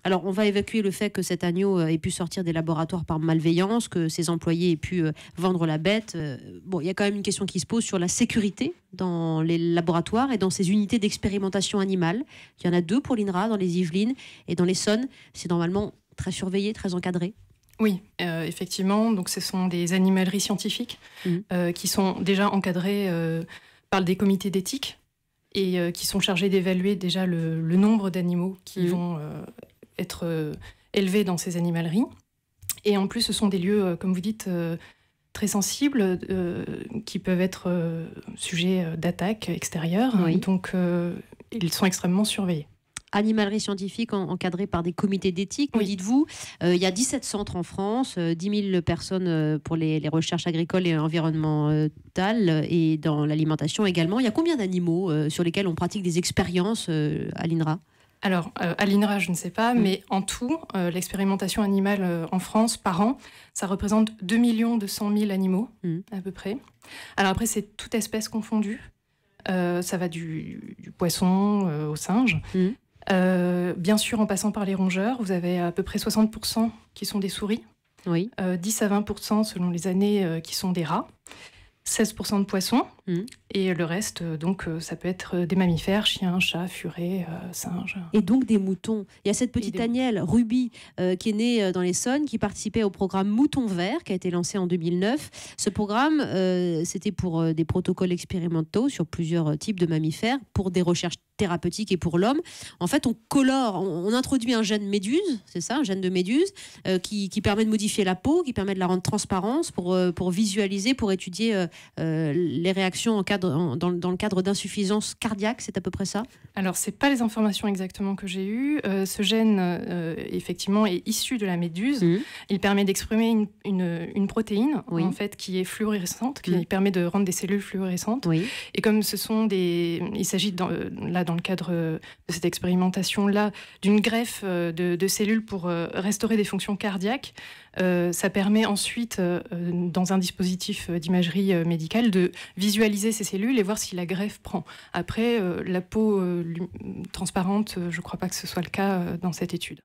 Alors, on va évacuer le fait que cet agneau ait pu sortir des laboratoires par malveillance, que ses employés aient pu vendre la bête. Bon, il y a quand même une question qui se pose sur la sécurité dans les laboratoires et dans ces unités d'expérimentation animale. Il y en a 2 pour l'INRA, dans les Yvelines et dans l'Essonne. C'est normalement très surveillé, très encadré. Oui, effectivement. Donc, ce sont des animaleries scientifiques qui sont déjà encadrées par des comités d'éthique et qui sont chargés d'évaluer déjà le nombre d'animaux qui vont être élevés dans ces animaleries. Et en plus, ce sont des lieux, comme vous dites, très sensibles, qui peuvent être sujets d'attaques extérieures. Oui. Donc, ils sont extrêmement surveillés. Animalerie scientifique encadrée par des comités d'éthique, me dites-vous. Il y a 17 centres en France, 10 000 personnes pour les recherches agricoles et environnementales et dans l'alimentation également. Il y a combien d'animaux sur lesquels on pratique des expériences à l'INRA ? Alors, à l'INRA, je ne sais pas, mais en tout, l'expérimentation animale en France, par an, ça représente 2 200 000 animaux, à peu près. Alors après, c'est toute espèce confondue. Ça va du poisson au singe. Bien sûr, en passant par les rongeurs, vous avez à peu près 60% qui sont des souris, 10 à 20% selon les années qui sont des rats, 16% de poissons, et le reste, donc, ça peut être des mammifères, chiens, chats, furets, singes. Et donc des moutons. Il y a cette petite Agnelle, Ruby, qui est née dans l'Essonne, qui participait au programme Mouton Vert, qui a été lancé en 2009. Ce programme, c'était pour des protocoles expérimentaux sur plusieurs types de mammifères, pour des recherches thérapeutiques et pour l'homme. En fait, on colore, on introduit un gène méduse, c'est ça, un gène de méduse, qui permet de modifier la peau, qui permet de la rendre transparente pour visualiser, pour étudier les réactions dans le cadre d'insuffisance cardiaque, c'est à peu près ça? Alors, ce n'est pas les informations exactement que j'ai eues. Ce gène, effectivement, est issu de la méduse. Il permet d'exprimer une protéine, en fait, qui est fluorescente, qui permet de rendre des cellules fluorescentes. Et comme ce sont il s'agit, là, dans le cadre de cette expérimentation-là, d'une greffe de cellules pour restaurer des fonctions cardiaques, ça permet ensuite, dans un dispositif d'imagerie médicale, de visualiser ces cellules et voir si la greffe prend. Après, la peau transparente, je ne crois pas que ce soit le cas dans cette étude.